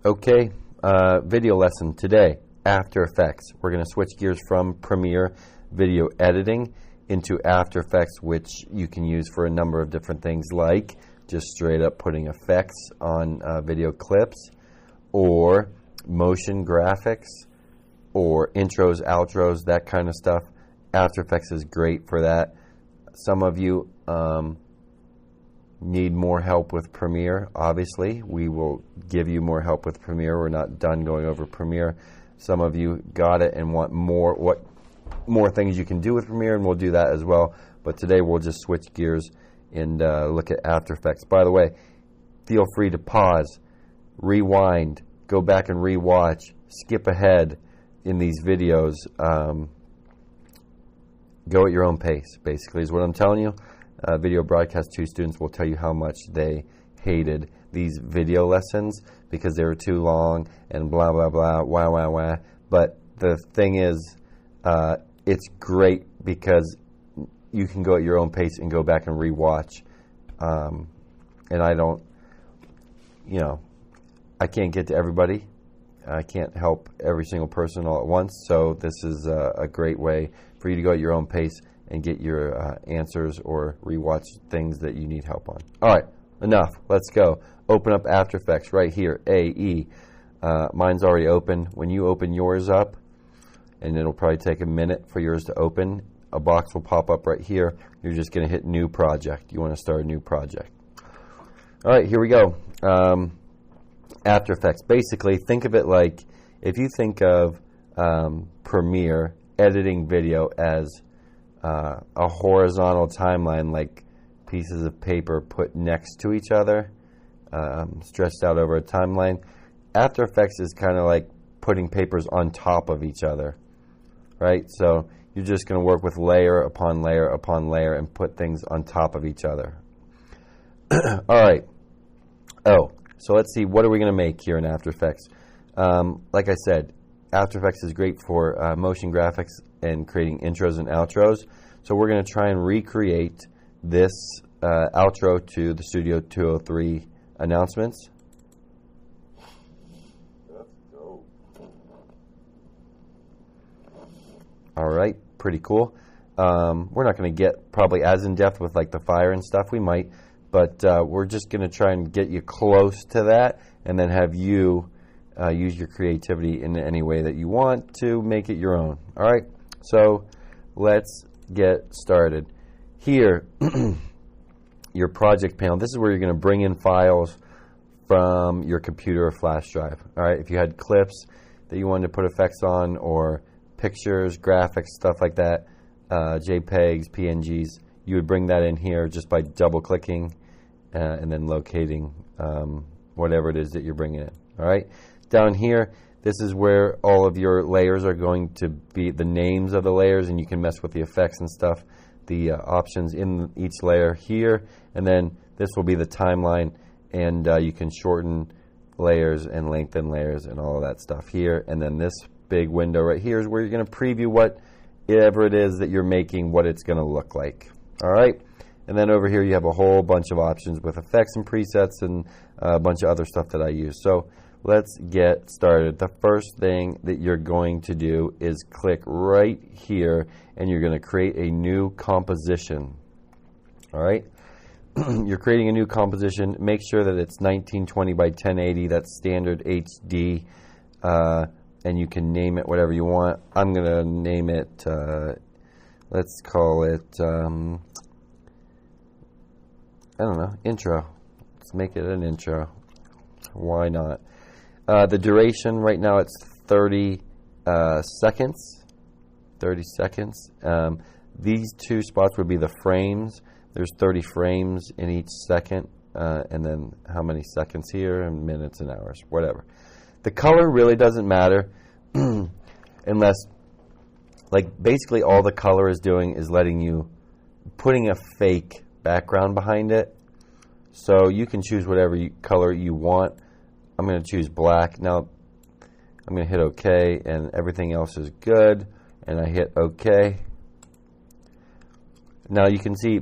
Okay, video lesson today, After Effects. We're going to switch gears from Premiere video editing into After Effects, which you can use for a number of different things, like just straight up putting effects on video clips, or motion graphics, or intros, outros, that kind of stuff. After Effects is great for that. Some of you need more help with Premiere. Obviously, we will give you more help with Premiere. We're not done going over Premiere. Some of you got it and want more things you can do with Premiere, and we'll do that as well. But today we'll just switch gears and look at After Effects. By the way, feel free to pause, rewind, go back and rewatch, skip ahead in these videos. Go at your own pace, basically, is what I'm telling you. Video Broadcast 2 students will tell you how much they hated these video lessons because they were too long and blah, blah, blah, wah, wah, wah. But the thing is, it's great because you can go at your own pace and go back and rewatch. And I don't, I can't get to everybody. I can't help every single person all at once. So this is a great way for you to go at your own pace and get your answers or rewatch things that you need help on. All right, enough. Let's go. Open up After Effects right here, AE. Mine's already open. When you open yours up, and it'll probably take a minute for yours to open, a box will pop up right here. You're just going to hit New Project. You want to start a new project. All right, here we go. After Effects. Basically, think of it like if you think of Premiere editing video as a horizontal timeline, like pieces of paper put next to each other, stretched out over a timeline. After Effects is kind of like putting papers on top of each other, right? So you're just going to work with layer upon layer upon layer and put things on top of each other. All right. So let's see, what are we going to make here in After Effects? Like I said, After Effects is great for motion graphics and creating intros and outros. So we're going to try and recreate this outro to the Studio 203 announcements. Let's go. All right, pretty cool. We're not going to get probably as in-depth with like the fire and stuff. We might, but we're just going to try and get you close to that and then have you use your creativity in any way that you want to make it your own. All right, so let's get started. Here, your project panel. This is where you're going to bring in files from your computer or flash drive. All right, if you had clips that you wanted to put effects on, or pictures, graphics, stuff like that, JPEGs, PNGs, you would bring that in here just by double-clicking and then locating whatever it is that you're bringing in. All right, down here, this is where all of your layers are going to be, the names of the layers, and you can mess with the effects and stuff, the options in each layer here, and then this will be the timeline, and you can shorten layers and lengthen layers and all of that stuff here. And then this big window right here is where you're going to preview whatever it is that you're making, what it's going to look like. All right, and then over here you have a whole bunch of options with effects and presets and a bunch of other stuff that I use. So let's get started. The first thing that you're going to do is click right here, and you're going to create a new composition. All right? You're creating a new composition. Make sure that it's 1920 by 1080. That's standard HD, and you can name it whatever you want. I'm going to name it, let's call it, I don't know, intro. Let's make it an intro. Why not? The duration right now, it's 30 seconds. 30 seconds. These two spots would be the frames. There's 30 frames in each second, and then how many seconds here, and minutes and hours, whatever. The color really doesn't matter unless, like, basically all the color is doing is letting you, putting a fake background behind it. So you can choose whatever color you want. I'm going to choose black. Now I'm going to hit OK, and everything else is good, and I hit OK. Now you can see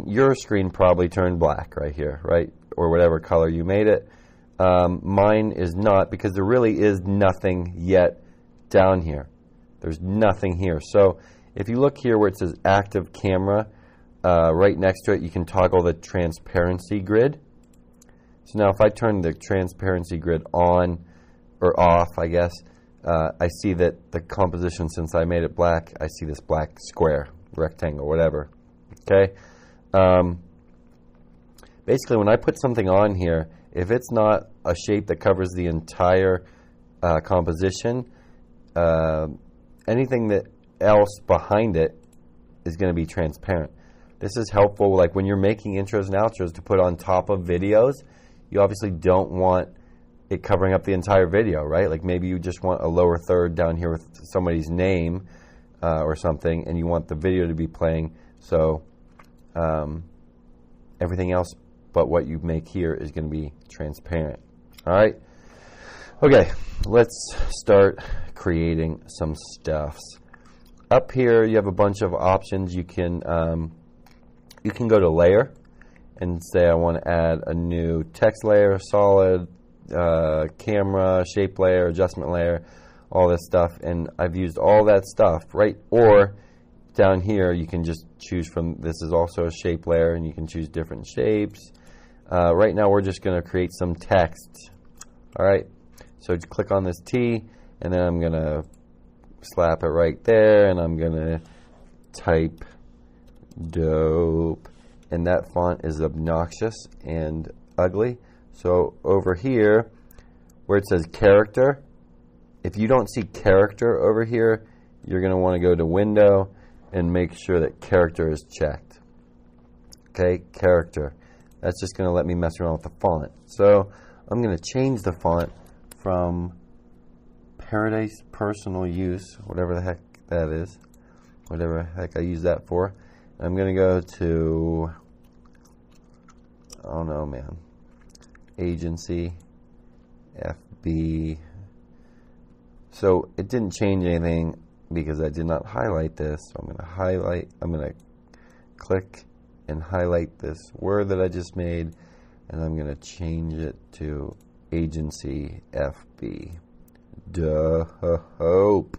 your screen probably turned black right here, right? Or whatever color you made it. Mine is not, because there really is nothing yet down here. There's nothing here. So if you look here where it says active camera, right next to it you can toggle the transparency grid. So now if I turn the transparency grid on or off, I guess, I see that the composition, since I made it black, I see this black square, rectangle, whatever. Okay. Basically, when I put something on here, if it's not a shape that covers the entire composition, anything that else behind it is going to be transparent. This is helpful, like when you're making intros and outros to put on top of videos. You obviously don't want it covering up the entire video, right? Like maybe you just want a lower third down here with somebody's name or something, and you want the video to be playing, so everything else but what you make here is going to be transparent. All right? Okay, let's start creating some stuffs. Up here you have a bunch of options. You can go to layer and say I want to add a new text layer, solid, camera, shape layer, adjustment layer, all this stuff, and I've used all that stuff, right? Or down here you can just choose from, this is also a shape layer, and you can choose different shapes. Right now we're just going to create some text. All right, so click on this T, and then I'm going to slap it right there, and I'm going to type dope. And that font is obnoxious and ugly. So over here, where it says character, if you don't see character over here, you're going to want to go to Window and make sure that character is checked. Okay, character. That's just going to let me mess around with the font. So I'm going to change the font from Paradise Personal Use, whatever the heck that is, whatever the heck I use that for. I'm going to go to, oh no, man, Agency, FB. So it didn't change anything because I did not highlight this. So I'm going to highlight, I'm going to click and highlight this word that I just made, and I'm going to change it to Agency, FB. Dope.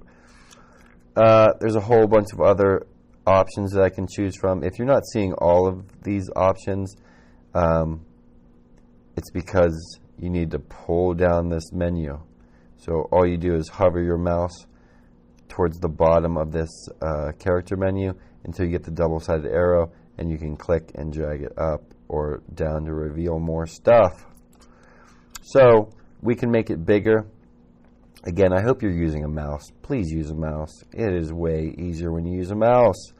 There's a whole bunch of other options that I can choose from. If you're not seeing all of these options, it's because you need to pull down this menu. So all you do is hover your mouse towards the bottom of this character menu until you get the double-sided arrow, and you can click and drag it up or down to reveal more stuff. So we can make it bigger. Again, I hope you're using a mouse. Please use a mouse. It is way easier when you use a mouse.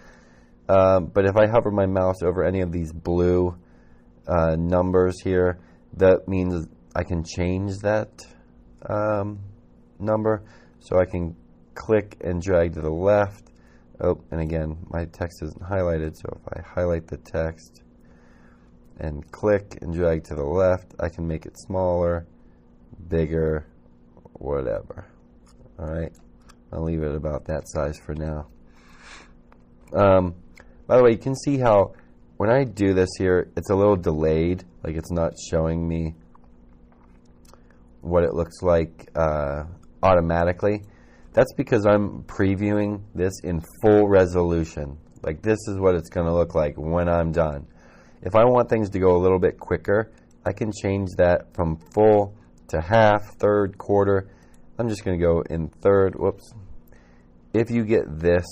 But if I hover my mouse over any of these blue numbers here, that means I can change that number. So I can click and drag to the left. Oh, and again, my text isn't highlighted, so if I highlight the text and click and drag to the left, I can make it smaller, bigger, whatever. All right, I'll leave it about that size for now. By the way, you can see how when I do this here, it's a little delayed, like it's not showing me what it looks like automatically. That's because I'm previewing this in full resolution. Like this is what it's going to look like when I'm done. If I want things to go a little bit quicker, I can change that from full to half, third, quarter. I'm just going to go in third. Whoops. If you get this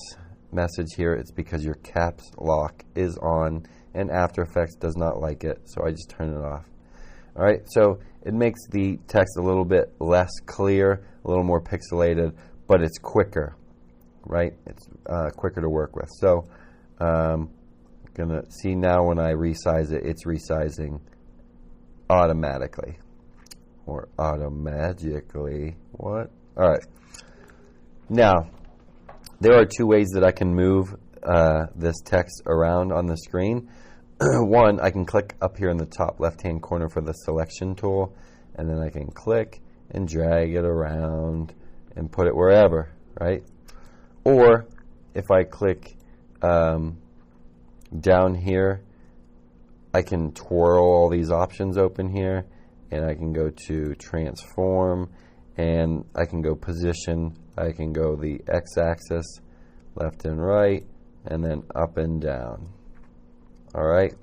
message here, it's because your caps lock is on and After Effects does not like it, so I just turn it off. All right, so it makes the text a little bit less clear, a little more pixelated, but it's quicker, right? It's quicker to work with. So gonna see now when I resize it, it's resizing automatically. Or automagically. What? All right. Now, there are two ways that I can move this text around on the screen. One, I can click up here in the top left-hand corner for the selection tool, and then I can click and drag it around and put it wherever, right? Or if I click down here, I can twirl all these options open here, and I can go to transform, and I can go position. I can go the x-axis, left and right, and then up and down. All right.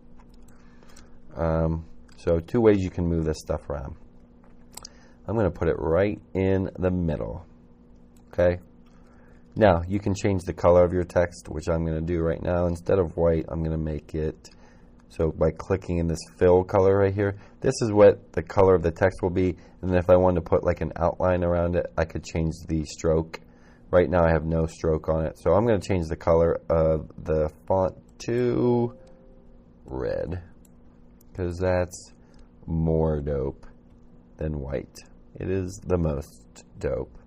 So 2 ways you can move this stuff around. I'm going to put it right in the middle. Okay. Now you can change the color of your text, which I'm going to do right now. Instead of white, I'm going to make it so by clicking in this fill color right here. This is what the color of the text will be. And then if I wanted to put like an outline around it, I could change the stroke. Right now I have no stroke on it, so I'm going to change the color of the font to red, because that's more dope than white. It is the most dope.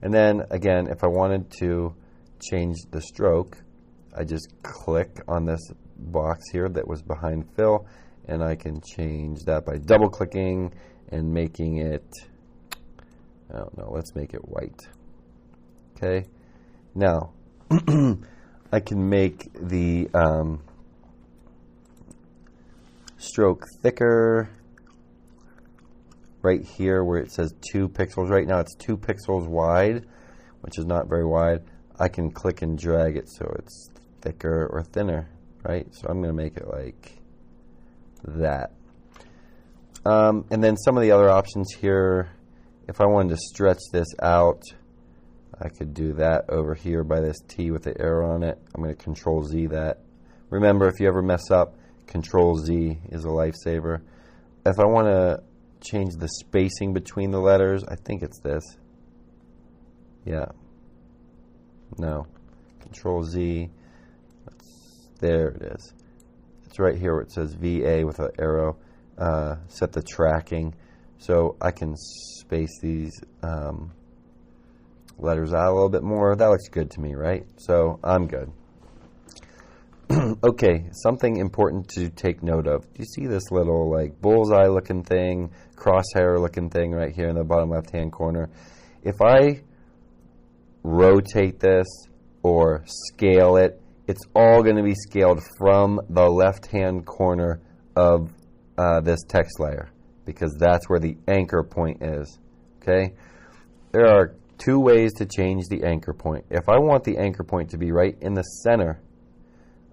And then again, if I wanted to change the stroke, I just click on this box here that was behind fill, and I can change that by double clicking and making it, I don't know, let's make it white. Okay, now I can make the stroke thicker right here where it says 2 pixels. Right now it's 2 pixels wide, which is not very wide. I can click and drag it so it's thicker or thinner, right? So I'm going to make it like that. And then some of the other options here, if I wanted to stretch this out, I could do that over here by this T with the arrow on it. I'm going to Control Z that. Remember, if you ever mess up, Control Z is a lifesaver. If I want to change the spacing between the letters, I think it's this. Yeah. No. Control Z. There it is. It's right here where it says VA with an arrow. Set the tracking. So I can space these letters out a little bit more. That looks good to me, right? So I'm good. Okay, something important to take note of. Do you see this little like bullseye looking thing, crosshair looking thing right here in the bottom left hand corner? If I rotate this or scale it, it's all going to be scaled from the left hand corner of this text layer, because that's where the anchor point is. Okay, there are 2 ways to change the anchor point. If I want the anchor point to be right in the center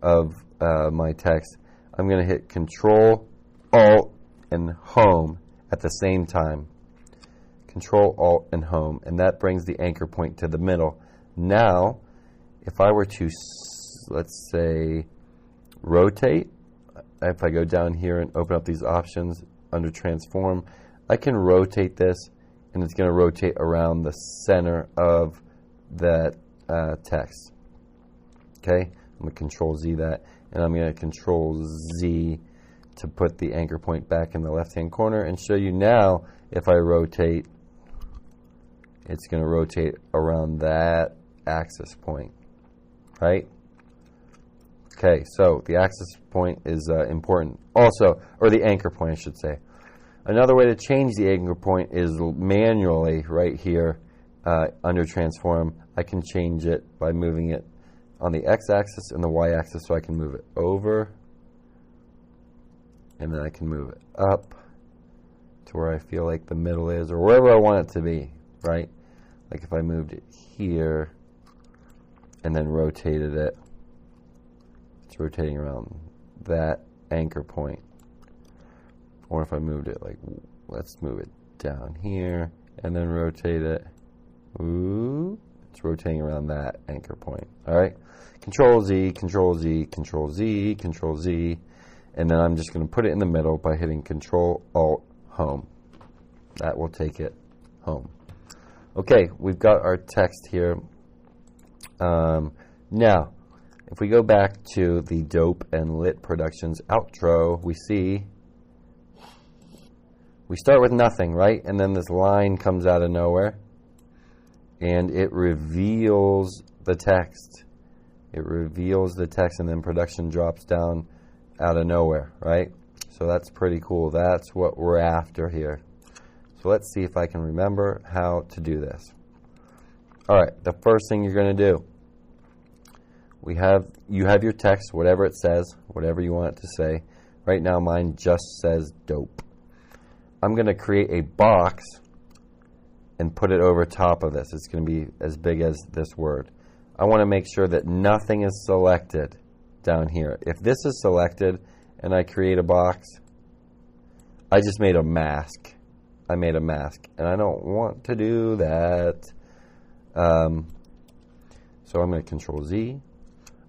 of my text, I'm going to hit Control, Alt, and Home at the same time. Control, Alt, and Home, and that brings the anchor point to the middle. Now, if I were to, let's say, rotate, if I go down here and open up these options under Transform, I can rotate this, and it's going to rotate around the center of that text. Okay, I'm going to Control Z that, and I'm going to Control Z to put the anchor point back in the left-hand corner and show you now if I rotate, it's going to rotate around that axis point, right? Okay, so the axis point is important also, or the anchor point, I should say. Another way to change the anchor point is manually right here under Transform. I can change it by moving it on the x-axis and the y-axis, so I can move it over, and then I can move it up to where I feel like the middle is, or wherever I want it to be, right? Like if I moved it here and then rotated it, it's rotating around that anchor point. Or if I moved it like, let's move it down here and then rotate it. Ooh, it's rotating around that anchor point. All right, Control Z, Control Z, Control Z, Control Z, and then I'm just going to put it in the middle by hitting Control, Alt, Home. That will take it home. Okay, we've got our text here. Now, if we go back to the Dope and Lit Productions outro, we see we start with nothing, right? And then this line comes out of nowhere, and it reveals the text. It reveals the text, and then production drops down out of nowhere, right? So that's pretty cool. That's what we're after here. So let's see if I can remember how to do this. All right, the first thing you're going to do, you have your text, whatever it says, whatever you want it to say. Right now mine just says dope. I'm going to create a box and put it over top of this. It's going to be as big as this word. I want to make sure that nothing is selected down here. If this is selected and I create a box, I just made a mask. I made a mask, and I don't want to do that. So I'm going to Control Z.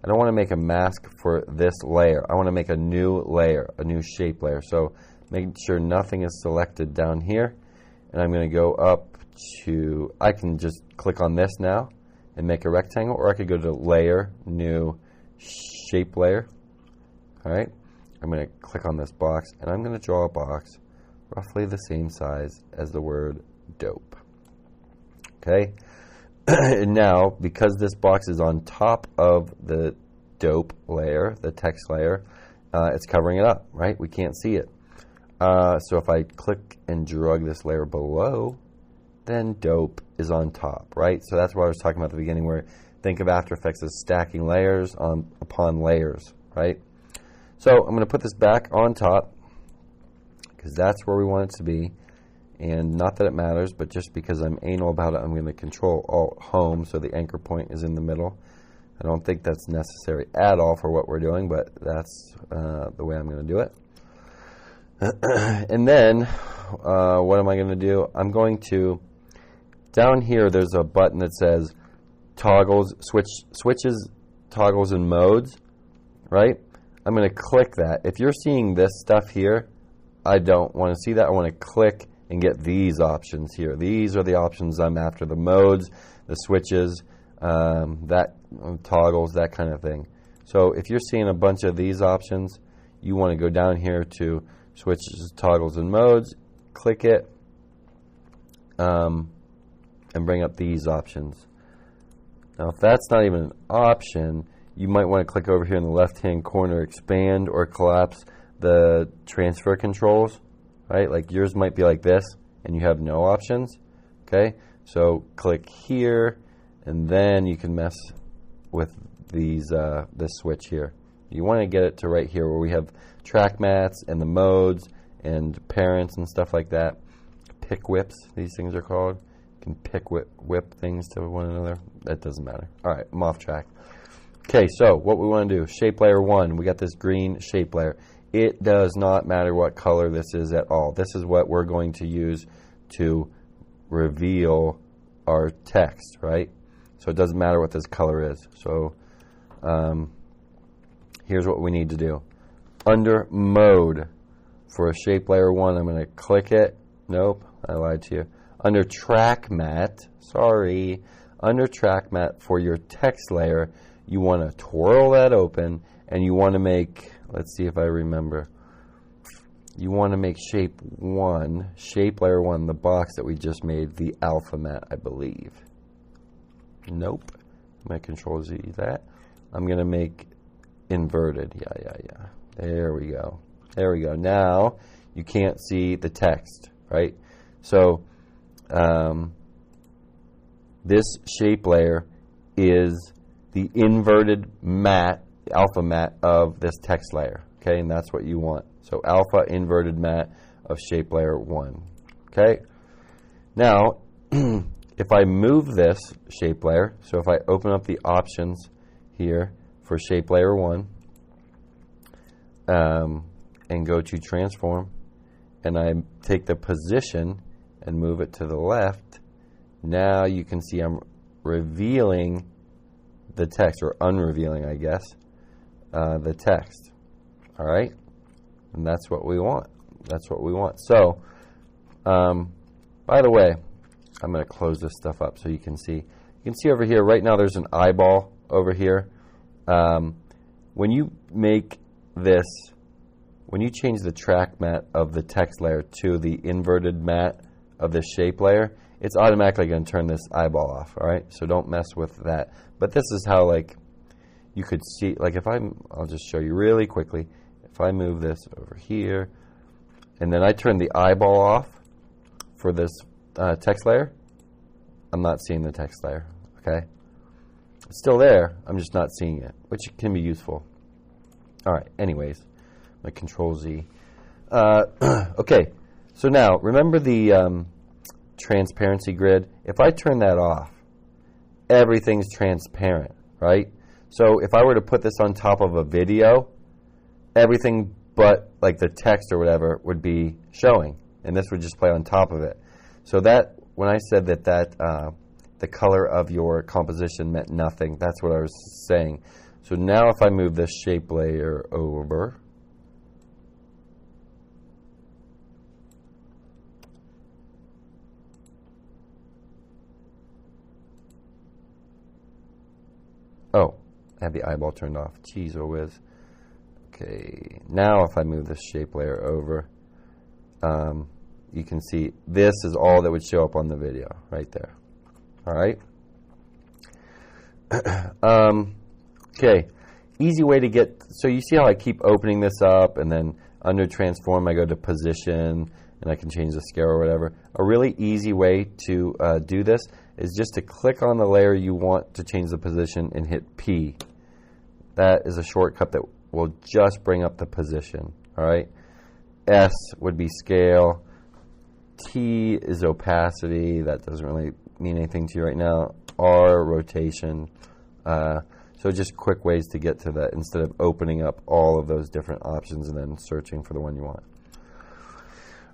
I don't want to make a mask for this layer. I want to make a new layer, a new shape layer. So make sure nothing is selected down here. And I'm going to go up to, I can just click on this now and make a rectangle, or I could go to Layer, New, Shape Layer. All right. I'm going to click on this box, and I'm going to draw a box roughly the same size as the word dope. Okay. And now, because this box is on top of the dope layer, the text layer, it's covering it up, right? We can't see it. So if I click and drag this layer below, then dope is on top, right? So that's what I was talking about at the beginning, where think of After Effects as stacking layers upon layers, right? So I'm going to put this back on top because that's where we want it to be. And not that it matters, but just because I'm anal about it, I'm going to Control Alt Home so the anchor point is in the middle. I don't think that's necessary at all for what we're doing, but that's the way I'm going to do it. And then what am I going to do? I'm going to, down here there's a button that says toggles, switches, toggles, and modes, right? I'm going to click that. If you're seeing this stuff here, I don't want to see that. I want to click and get these options here. These are the options I'm after, the modes, the switches, that toggles, that kind of thing. So if you're seeing a bunch of these options, you want to go down here to switches, toggles, and modes, click it, and bring up these options. Now if that's not even an option, you might want to click over here in the left-hand corner, expand or collapse the transfer controls. Right, like yours might be like this, and you have no options. Okay, so click here, and then you can mess with these this switch here. You want to get it to right here where we have track mats and the modes and parents and stuff like that. Pick whips, these things are called. You can pick whip things to one another. That doesn't matter. All right, I'm off track. Okay, so what we want to do, shape layer 1. We got this green shape layer. It does not matter what color this is at all. This is what we're going to use to reveal our text, right? So it doesn't matter what this color is. So here's what we need to do. Under Mode, for a shape layer 1, I'm going to click it. Nope, I lied to you. Under Track Mat, sorry. Under Track Mat for your text layer, you want to twirl that open, and you want to make, let's see if I remember. You want to make shape layer 1, the box that we just made, the alpha mat, I believe. Nope. I'm going to Control Z that. I'm going to make inverted. Yeah. There we go. There we go. Now you can't see the text, right? So this shape layer is the inverted mat, alpha mat of this text layer, okay, and that's what you want. So alpha inverted mat of shape layer 1, okay. Now, if I move this shape layer, so if I open up the options here for shape layer 1, and go to transform, and I take the position and move it to the left, now you can see I'm revealing the text, or unrevealing, I guess, the text. All right, and that's what we want. That's what we want. So, by the way, I'm going to close this stuff up so you can see. You can see over here right now. There's an eyeball over here. When you make this, when you change the track mat of the text layer to the inverted mat of the shape layer, it's automatically going to turn this eyeball off. All right, so don't mess with that. But this is how, like, you could see, like, if I'll just show you really quickly. If I move this over here, and then I turn the eyeball off for this text layer, I'm not seeing the text layer, okay? It's still there, I'm just not seeing it, which can be useful. All right, anyways, I'm going to Control Z. Okay, So now, remember the transparency grid? If I turn that off, everything's transparent, right? So if I were to put this on top of a video, everything but like the text or whatever would be showing, and this would just play on top of it. So that, when I said that the color of your composition meant nothing, that's what I was saying. So now if I move this shape layer over, oh, I had the eyeball turned off. Jeez, oh whiz. Okay, now if I move this shape layer over, you can see this is all that would show up on the video right there. All right. Okay, easy way to get, so you see how I keep opening this up, and then under transform I go to position, and I can change the scale or whatever. A really easy way to do this is just to click on the layer you want to change the position and hit P. That is a shortcut that will just bring up the position. All right. S would be scale. T is opacity. That doesn't really mean anything to you right now. R, rotation. So just quick ways to get to that instead of opening up all of those different options and then searching for the one you want.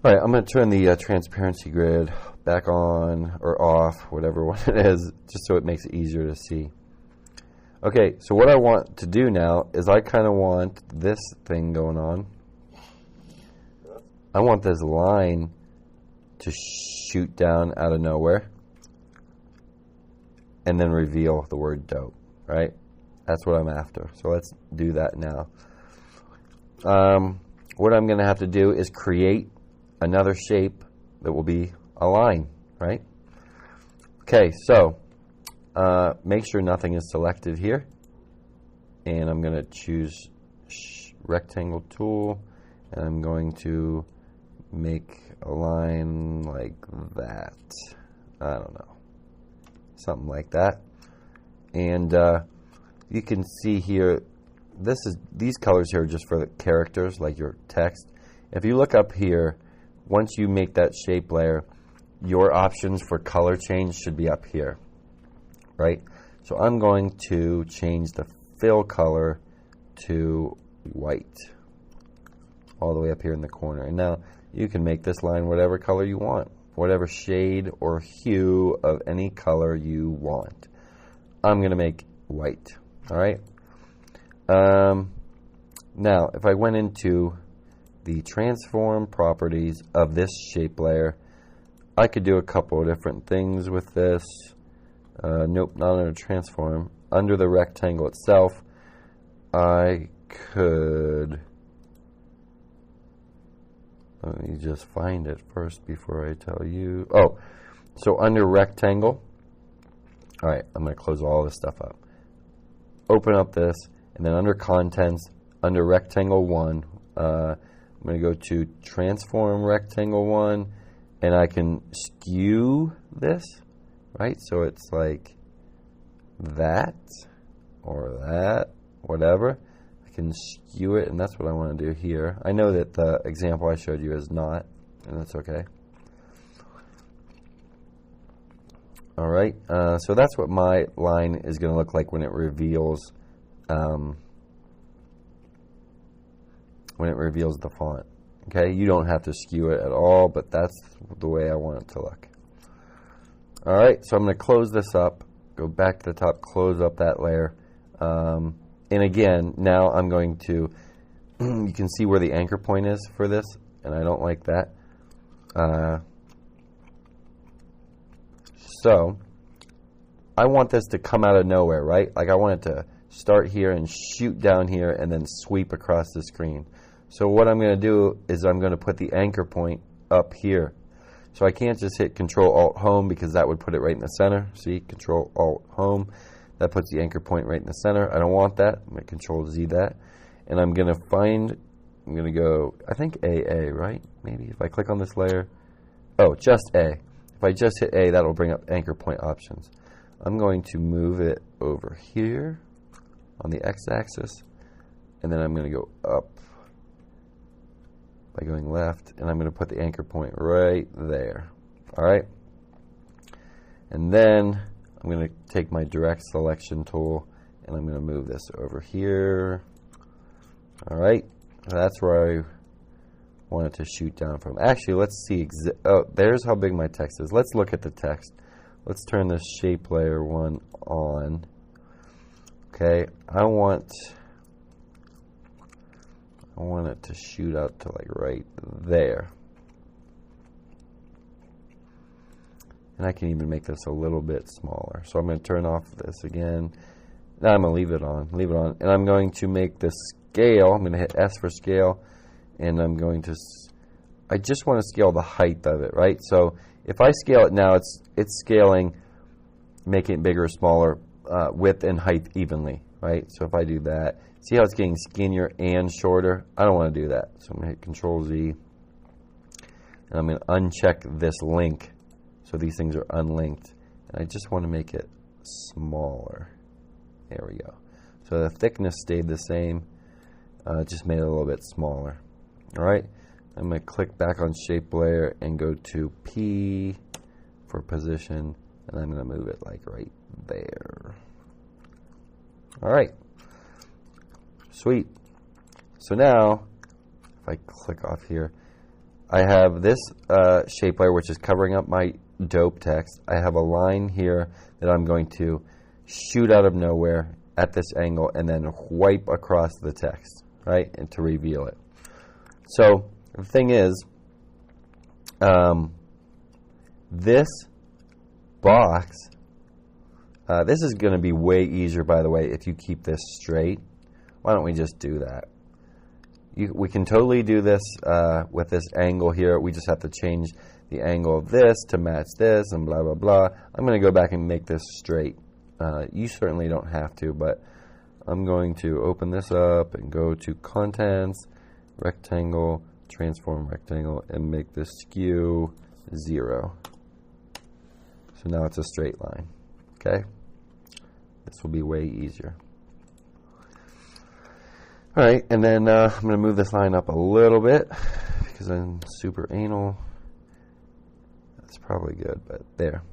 All right, I'm going to turn the transparency grid back on or off, whatever one it is, just so it makes it easier to see. Okay, so what I want to do now is I kind of want this thing going on. I want this line to shoot down out of nowhere and then reveal the word dope, right? That's what I'm after. So let's do that now. What I'm going to have to do is create another shape that will be a line, right? Okay, so make sure nothing is selected here. And I'm going to choose rectangle tool, and I'm going to make a line like that. I don't know. Something like that. And you can see here, these colors here are just for the characters, like your text. If you look up here, once you make that shape layer, your options for color change should be up here, right? So I'm going to change the fill color to white, all the way up here in the corner. And now you can make this line whatever color you want, whatever shade or hue of any color you want. I'm going to make white, all right? Now, if I went into the transform properties of this shape layer, I could do a couple of different things with this. Nope, not under transform. Under the rectangle itself, I could, let me just find it first before I tell you. Oh, so under rectangle, all right, I'm going to close all this stuff up. Open up this, and then under contents, under rectangle 1, I'm going to go to transform rectangle 1, and I can skew this, right? So it's like that or that, whatever. I can skew it, and that's what I want to do here. I know that the example I showed you is not, and that's okay. All right, so that's what my line is going to look like when it reveals the font. Okay, you don't have to skew it at all, but that's the way I want it to look. All right, so I'm going to close this up, go back to the top, close up that layer. And again, now I'm going to, you can see where the anchor point is for this, and I don't like that. So I want this to come out of nowhere, right? Like I want it to start here and shoot down here and then sweep across the screen. So what I'm going to do is I'm going to put the anchor point up here. So I can't just hit Control-Alt-Home because that would put it right in the center. See, Control-Alt-Home. That puts the anchor point right in the center. I don't want that. I'm going to Control-Z that. And I'm going to find, I'm going to go, I think AA, right? Maybe if I click on this layer. Oh, just A. If I just hit A, that'll bring up anchor point options. I'm going to move it over here on the x-axis. And then I'm going to go up by going left, and I'm going to put the anchor point right there. All right? And then I'm going to take my direct selection tool, and I'm going to move this over here. All right? That's where I want it to shoot down from. Actually, let's see. Oh, there's how big my text is. Let's look at the text. Let's turn this shape layer one on. Okay, I want it to shoot out to like right there. And I can even make this a little bit smaller. So I'm going to turn off this again. Now I'm going to leave it on. And I'm going to make the scale. I'm going to hit S for scale. And I'm going to, I just want to scale the height of it, right? So if I scale it now, it's scaling, making it bigger or smaller, width and height evenly, right? So if I do that, see how it's getting skinnier and shorter? I don't want to do that. So I'm going to hit Control Z. And I'm going to uncheck this link. So these things are unlinked. And I just want to make it smaller. There we go. So the thickness stayed the same. Just made it a little bit smaller. All right. I'm going to click back on shape layer and go to P for position. And I'm going to move it like right there. All right. Sweet. So now, if I click off here, I have this shape layer which is covering up my dope text. I have a line here that I'm going to shoot out of nowhere at this angle and then wipe across the text, right, and to reveal it. So the thing is, this box, this is going to be way easier, by the way, if you keep this straight. Why don't we just do that? We can totally do this with this angle here. We just have to change the angle of this to match this and blah, blah, blah. I'm going to go back and make this straight. You certainly don't have to, but I'm going to open this up and go to Contents, Rectangle, Transform Rectangle, and make this skew 0. So now it's a straight line. Okay? This will be way easier. All right, and then I'm going to move this line up a little bit because I'm super anal. That's probably good, but there.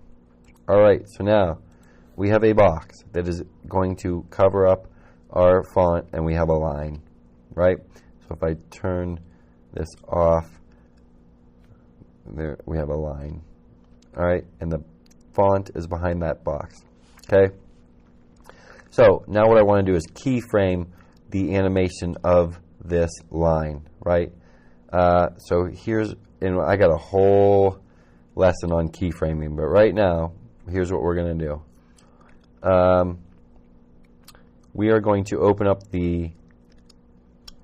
All right, so now we have a box that is going to cover up our font, and we have a line, right? So if I turn this off, there we have a line. All right, and the font is behind that box. Okay. So now what I want to do is keyframe the animation of this line, right? So here's, and I got a whole lesson on keyframing, but right now, here's what we're going to do. We are going to open up the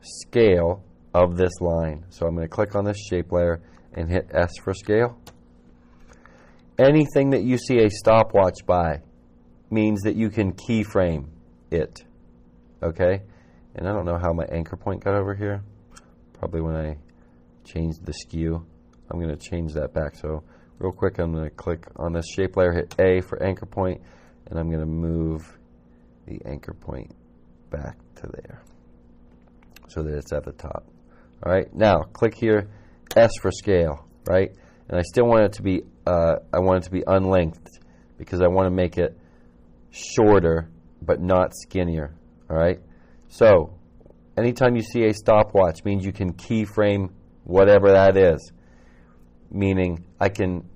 scale of this line. So I'm going to click on this shape layer and hit S for scale. Anything that you see a stopwatch by means that you can keyframe it, okay? And I don't know how my anchor point got over here. Probably when I changed the skew. I'm going to change that back. So real quick, I'm going to click on this shape layer, hit A for anchor point, and I'm going to move the anchor point back to there so that it's at the top. All right, now click here, S for scale, right? And I still want it to be, I want it to be unlinked because I want to make it shorter but not skinnier. All right. So anytime you see a stopwatch means you can keyframe whatever that is, meaning I can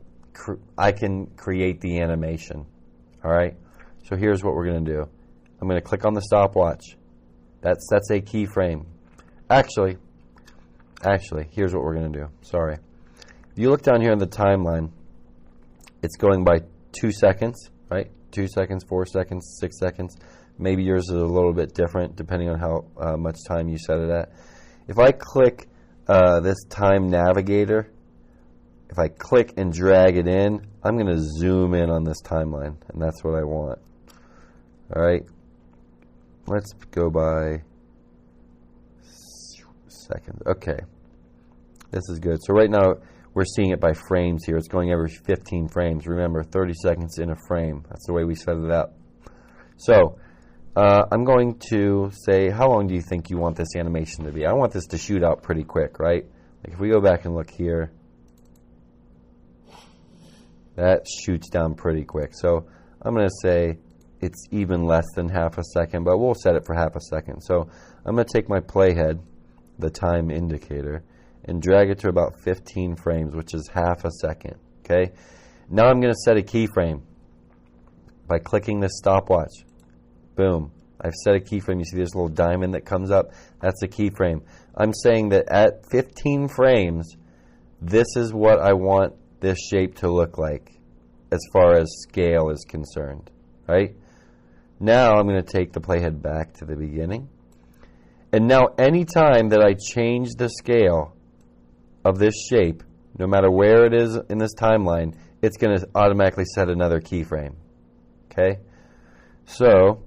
create the animation. All right. So here's what we're going to do. I'm going to click on the stopwatch. That sets a keyframe. Actually, here's what we're going to do. Sorry. If you look down here in the timeline, it's going by 2 seconds, right? 2 seconds, 4 seconds, 6 seconds. Maybe yours is a little bit different depending on how much time you set it at. If I click this time navigator, if I click and drag it in, I'm going to zoom in on this timeline, and that's what I want. All right. Let's go by seconds. Okay. This is good. So right now, we're seeing it by frames here. It's going every 15 frames. Remember, 30 seconds in a frame. That's the way we set it up. So I'm going to say, how long do you think you want this animation to be? I want this to shoot out pretty quick, right? Like if we go back and look here, that shoots down pretty quick. So I'm going to say it's even less than half a second, but we'll set it for half a second. So I'm going to take my playhead, the time indicator, and drag it to about 15 frames, which is half a second. Okay. Now I'm going to set a keyframe by clicking this stopwatch. Boom. I've set a keyframe. You see this little diamond that comes up? That's a keyframe. I'm saying that at 15 frames, this is what I want this shape to look like as far as scale is concerned, right? Now I'm going to take the playhead back to the beginning. And now anytime that I change the scale of this shape, no matter where it is in this timeline, it's going to automatically set another keyframe. Okay? So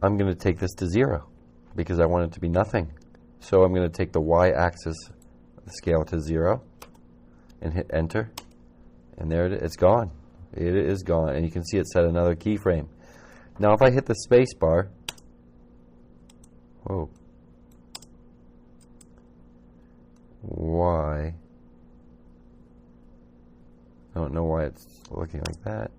I'm going to take this to 0 because I want it to be nothing. So I'm going to take the y-axis of the scale to 0 and hit enter. And there it is. It's gone. It is gone. And you can see it set another keyframe. Now if I hit the space bar, whoa, why? I don't know why it's looking like that.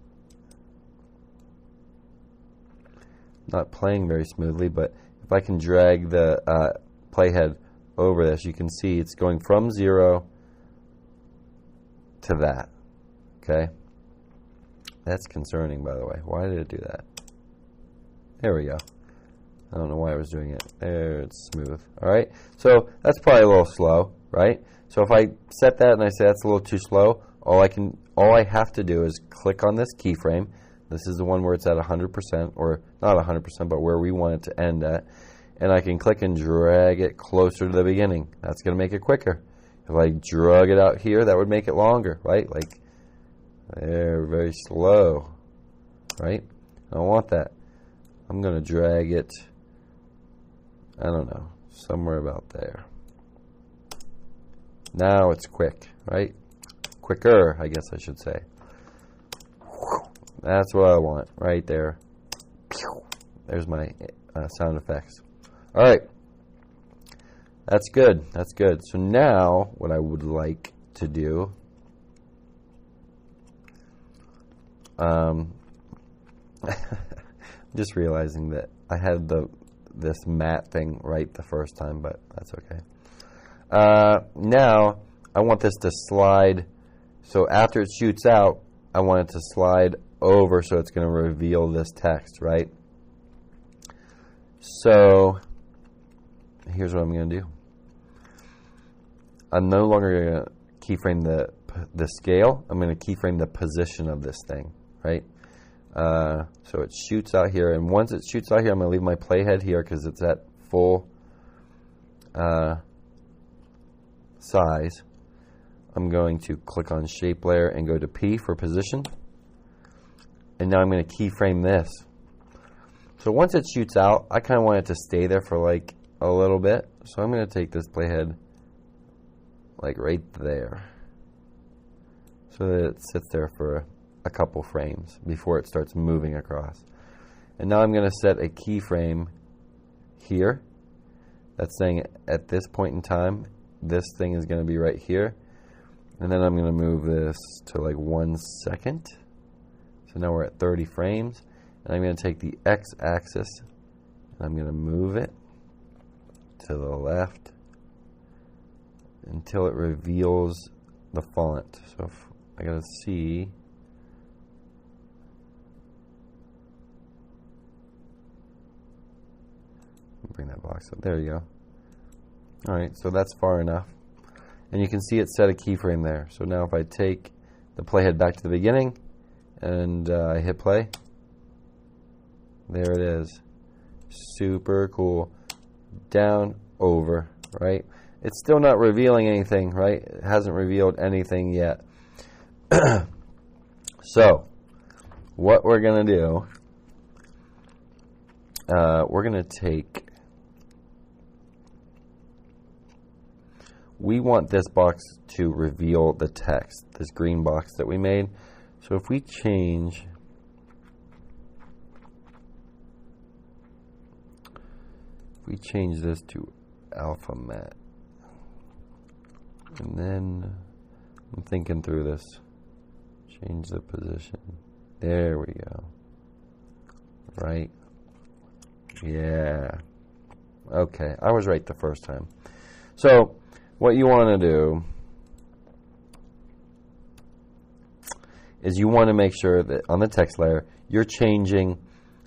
Not playing very smoothly, but if I can drag the playhead over this, you can see it's going from 0 to that. Okay? That's concerning, by the way. Why did it do that? There we go. I don't know why I was doing it. There, it's smooth. All right? So that's probably a little slow, right? So if I set that and I say that's a little too slow, all I have to do is click on this keyframe. This is the one where it's at 100%, or not 100%, but where we want it to end at. And I can click and drag it closer to the beginning. That's going to make it quicker. If I drug it out here, that would make it longer, right? Like, they're very slow, right? I don't want that. I'm going to drag it, I don't know, somewhere about there. Now it's quick, right? Quicker, I guess I should say. That's what I want, right there. There's my sound effects. All right. That's good. That's good. So now what I would like to do, just realizing that I had this matte thing right the first time, but that's okay. Now I want this to slide. So after it shoots out, I want it to slide over so it's going to reveal this text, right? So here's what I'm going to do. I'm no longer going to keyframe the scale. I'm going to keyframe the position of this thing, right? So it shoots out here, and once it shoots out here, I'm going to leave my playhead here because it's at full size. I'm going to click on shape layer and go to P for position. And now I'm going to keyframe this. So once it shoots out, I kind of want it to stay there for like a little bit. So I'm going to take this playhead like right there so that it sits there for a couple frames before it starts moving across. And now I'm going to set a keyframe here. That's saying at this point in time, this thing is going to be right here. And then I'm going to move this to like 1 second. So now we're at 30 frames. And I'm going to take the x-axis and I'm going to move it to the left until it reveals the font. So if I got to see. Bring that box up. There you go. All right, so that's far enough. And you can see it set a keyframe there. So now if I take the playhead back to the beginning and I hit play, there it is. Super cool. Down, over, right? It's still not revealing anything, right? It hasn't revealed anything yet. So, what we're going to do, we're going to take, we want this box to reveal the text, this green box that we made. So if we change, this to alpha matte, And then I'm thinking through this. Change the position. There we go. Right? Yeah. Okay, I was right the first time. So, what you want to do is you want to make sure that on the text layer, you're changing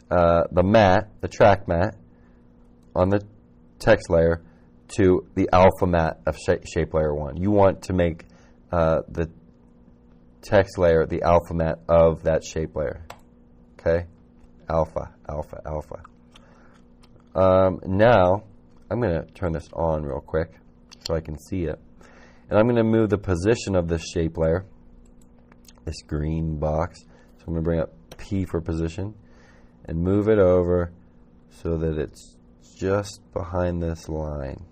the track mat on the text layer to the alpha mat of shape layer 1. You want to make the text layer the alpha mat of that shape layer. Okay? Alpha, alpha, alpha. Now, I'm going to turn this on real quick so I can see it. And I'm going to move the position of this shape layer, this green box. So I'm going to bring up P for position and move it over so that it's just behind this line.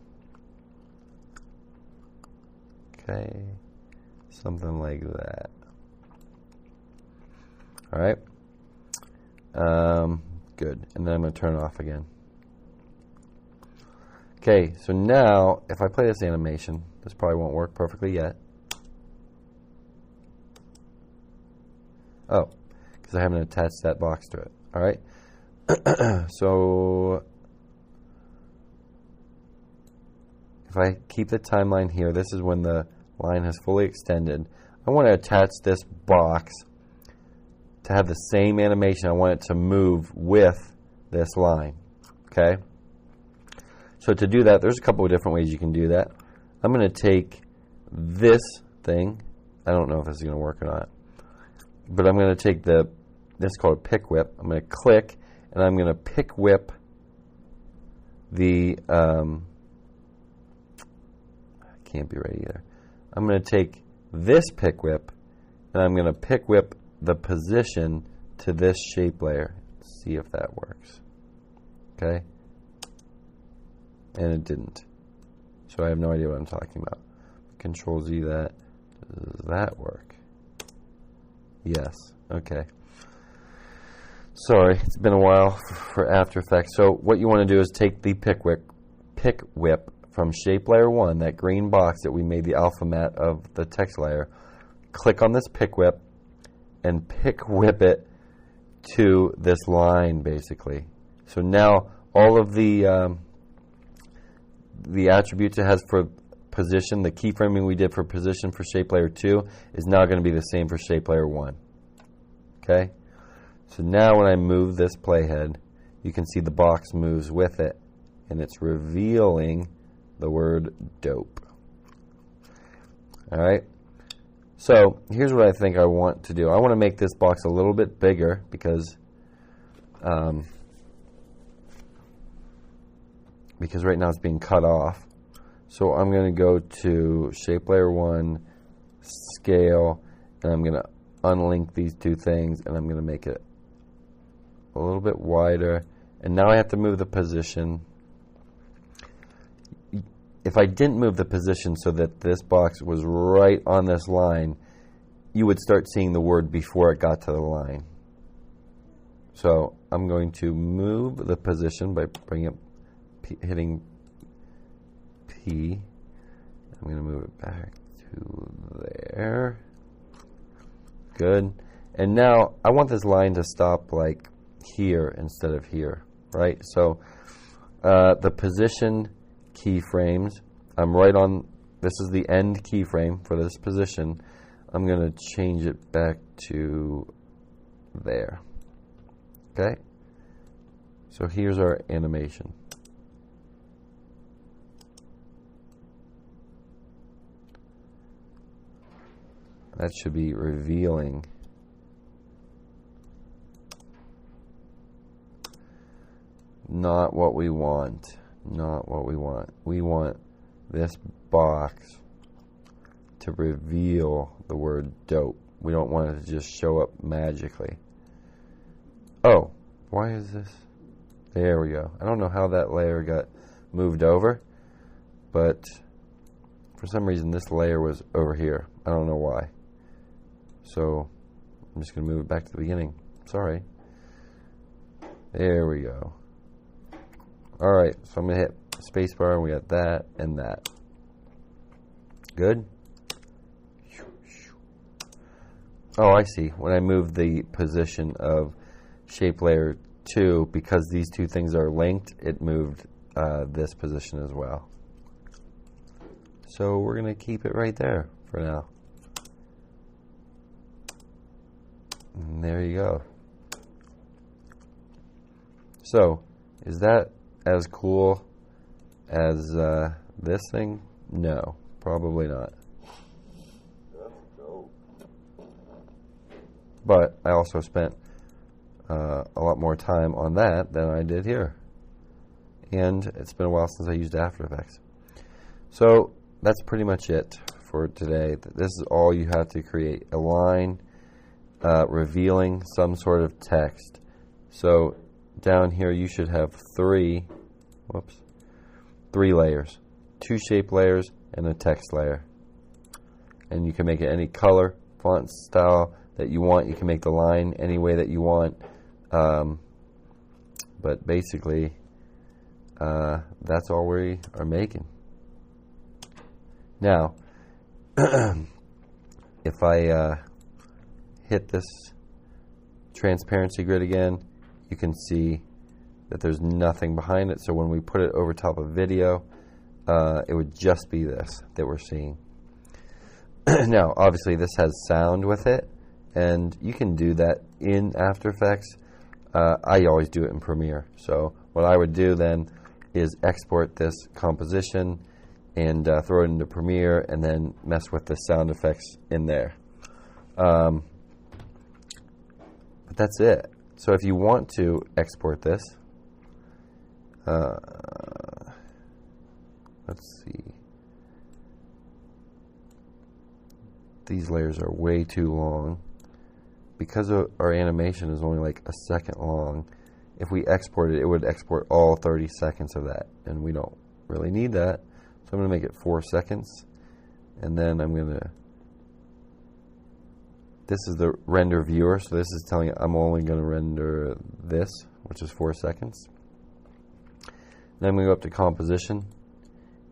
Okay, something like that. All right. Good. And then I'm going to turn it off again. Okay, so now if I play this animation, this probably won't work perfectly yet. Oh, because I haven't attached that box to it. All right. So if I keep the timeline here, this is when the line has fully extended. I want to attach this box to have the same animation. I want it to move with this line. Okay? So to do that, there's a couple of different ways you can do that. I'm going to take this thing. I don't know if this is going to work or not. But I'm going to take this is called pick whip. I'm going to click, and I'm going to pick whip the, I can't be right either. I'm going to take this pick whip, and I'm going to pick whip the position to this shape layer. Let's see if that works. Okay? And it didn't. So I have no idea what I'm talking about. Control Z that. Does that work? Yes. Okay. Sorry, it's been a while for After Effects. So what you want to do is take the pick whip from shape layer 1, that green box that we made the alpha mat of the text layer. Click on this pick whip and pick whip it to this line, basically. So now all of the attributes it has for position, the keyframing we did for position for shape layer 2 is now going to be the same for shape layer 1. Okay? So now when I move this playhead, you can see the box moves with it, and it's revealing the word dope. All right? So here's what I think I want to do. I want to make this box a little bit bigger because right now it's being cut off. So I'm going to go to shape layer 1, scale, and I'm going to unlink these two things, and I'm going to make it a little bit wider. And now I have to move the position. If I didn't move the position so that this box was right on this line, you would start seeing the word before it got to the line. So I'm going to move the position by hitting P. I'm going to move it back to there. Good. And now I want this line to stop like here instead of here, right? So the position keyframes, I'm right on, this is the end keyframe for this position. I'm going to change it back to there. Okay? So here's our animation. That should be revealing. Not what we want. Not what we want. We want this box to reveal the word dope. We don't want it to just show up magically. Oh, why is this? There we go. I don't know how that layer got moved over, but for some reason this layer was over here. I don't know why. So I'm just going to move it back to the beginning. Sorry. There we go. All right, so I'm going to hit spacebar, and we got that and that. Good. Oh, I see. When I move the position of shape layer 2, because these two things are linked, it moved this position as well. So we're going to keep it right there for now. And there you go. So, is that as cool as this thing? No, probably not. But I also spent a lot more time on that than I did here. And it's been a while since I used After Effects. So that's pretty much it for today. This is all you have to create. A line revealing some sort of text. So down here you should have three layers. 2 shape layers and a text layer. And you can make it any color, font style that you want. You can make the line any way that you want. But basically, that's all we are making. Now, if I hit this transparency grid again, you can see that there's nothing behind it. So when we put it over top of video, it would just be this that we're seeing. Now, obviously, this has sound with it, and you can do that in After Effects. I always do it in Premiere. So what I would do then is export this composition and throw it into Premiere, and then mess with the sound effects in there. But that's it. So if you want to export this, let's see. These layers are way too long. Because our animation is only like a second long, if we export it, it would export all 30 seconds of that, and we don't really need that. So I'm going to make it 4 seconds, and then I'm going to, this is the render viewer, so this is telling it I'm only going to render this, which is 4 seconds. Then I'm going to go up to composition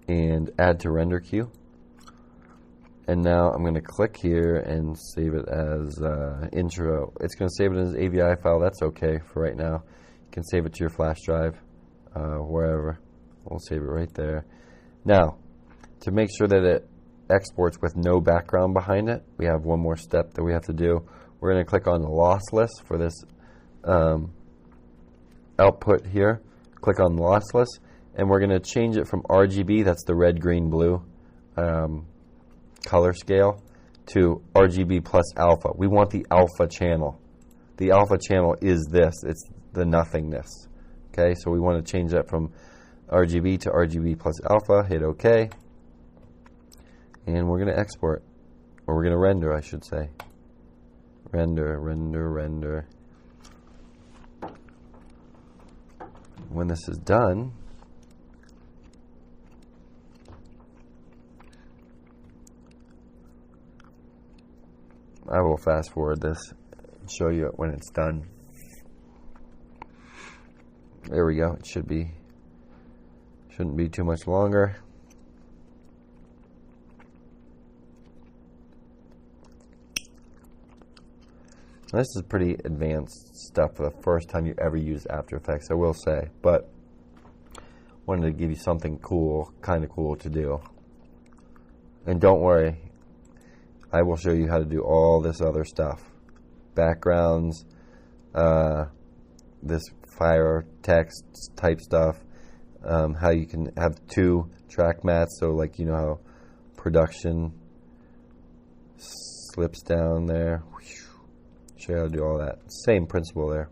and add to render queue. And now I'm going to click here and save it as intro. It's going to save it as an AVI file. That's okay for right now. You can save it to your flash drive, wherever. We'll save it right there. Now, to make sure that it exports with no background behind it, we have one more step that we have to do. We're going to click on the lossless for this output here. Click on lossless, and we're going to change it from RGB, that's the red, green, blue, color scale, to RGB plus alpha. We want the alpha channel. The alpha channel is this. It's the nothingness. Okay, so we want to change that from RGB to RGB plus alpha. Hit OK. And we're going to export. Or we're going to render, I should say. Render, render, render. When this is done, I will fast forward this and show you when it's done. There we go. It shouldn't be too much longer. This is pretty advanced stuff for the first time you ever use After Effects, I will say, but wanted to give you something cool, kind of cool to do. And don't worry, I will show you how to do all this other stuff. Backgrounds, this fire text type stuff, how you can have 2 track mats, so like you know how production slips down there. Show you how to do all that. Same principle there.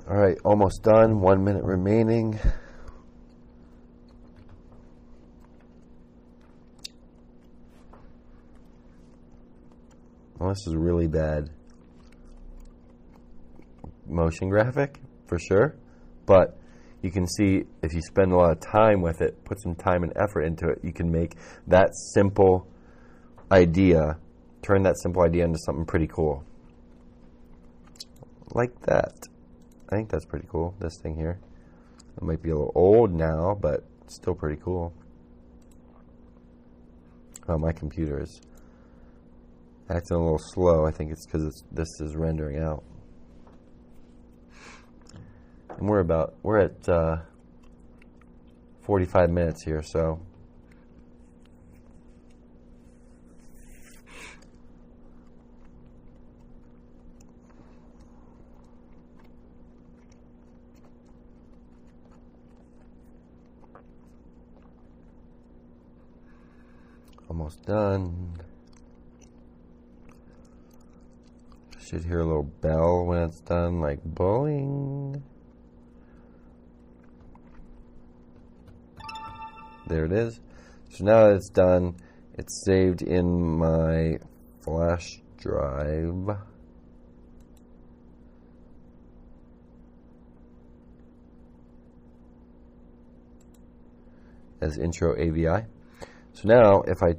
Alright, almost done. 1 minute remaining. Well, this is really bad motion graphic, for sure. But you can see if you spend a lot of time with it, put some time and effort into it, you can make that simple idea, turn that simple idea into something pretty cool. Like that. I think that's pretty cool, this thing here. It might be a little old now, but still pretty cool. Oh, my computer is acting a little slow. I think it's because this is rendering out. And we're at 45 minutes here, so almost done. Should hear a little bell when it's done, like boing. There it is. So now that it's done, it's saved in my flash drive. As intro AVI. So now if I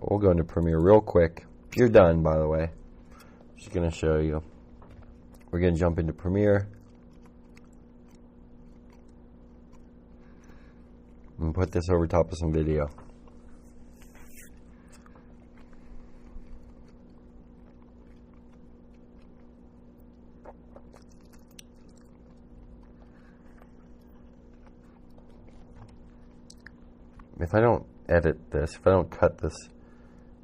we'll go into Premiere real quick. You're done, by the way. Just going to show you. We're going to jump into Premiere. And put this over top of some video. If I don't edit this, if I don't cut this,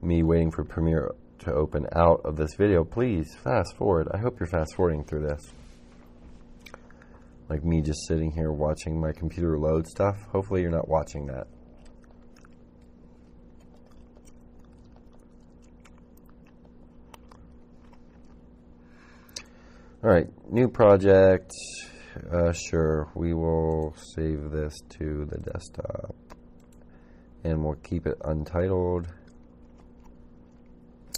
me waiting for Premiere to open out of this video, please fast forward. I hope you're fast forwarding through this. Like me just sitting here watching my computer load stuff. Hopefully you're not watching that. Alright, new project. Sure, we will save this to the desktop. And we'll keep it untitled.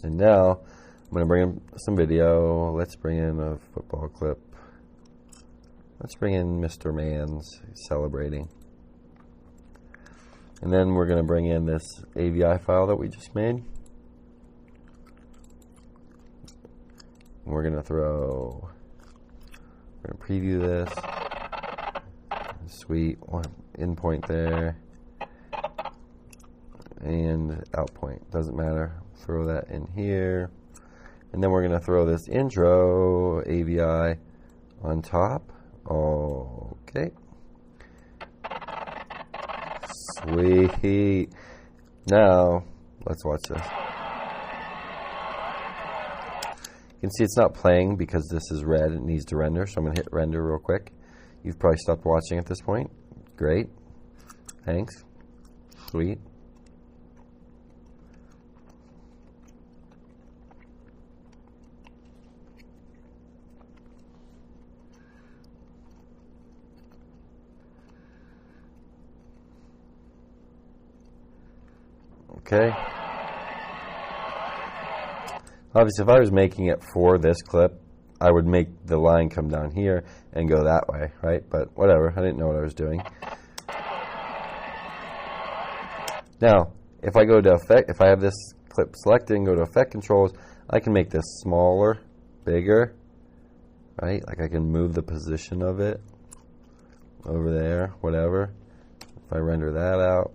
And now, I'm going to bring in some video. Let's bring in a football clip. Let's bring in Mr. Mans celebrating. And then we're going to bring in this AVI file that we just made. And we're going to preview this. Sweet, in point there. And out point, doesn't matter. Throw that in here. And then we're going to throw this intro AVI on top. Okay. Sweet. Now, let's watch this. You can see it's not playing because this is red. It needs to render, so I'm going to hit render real quick. You've probably stopped watching at this point. Great. Thanks. Sweet. Okay. Obviously, if I was making it for this clip, I would make the line come down here and go that way, right? But whatever, I didn't know what I was doing. Now, if I go to Effect, if I have this clip selected and go to Effect Controls, I can make this smaller, bigger, right? Like I can move the position of it over there, whatever. If I render that out.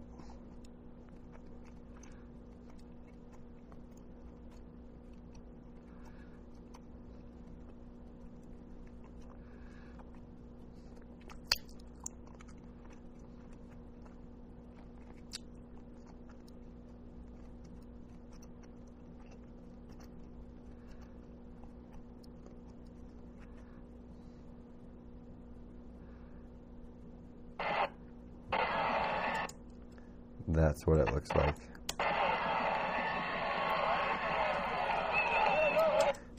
That's what it looks like.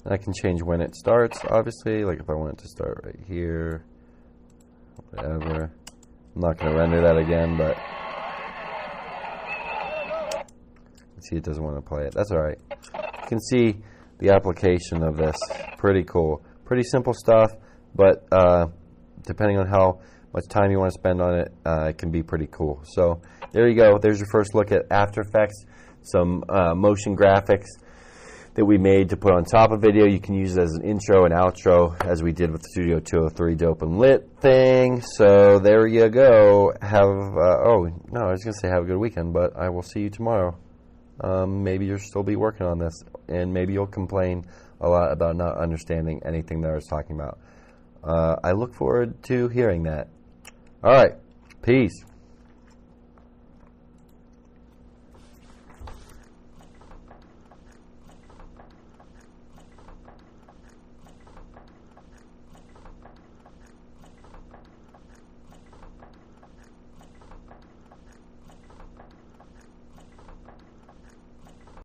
I can change when it starts, obviously, like if I want it to start right here, whatever. I'm not going to render that again, but see, it doesn't want to play it. That's alright. You can see the application of this. Pretty cool. Pretty simple stuff, but depending on how much time you want to spend on it, it can be pretty cool. So there you go. There's your first look at After Effects, some motion graphics. that we made to put on top of video. You can use it as an intro and outro, as we did with the Studio 203 Dope and Lit thing. So there you go. Have, oh, no, I was going to say have a good weekend, but I will see you tomorrow. Maybe you'll still be working on this, and maybe you'll complain a lot about not understanding anything that I was talking about. I look forward to hearing that. All right. Peace.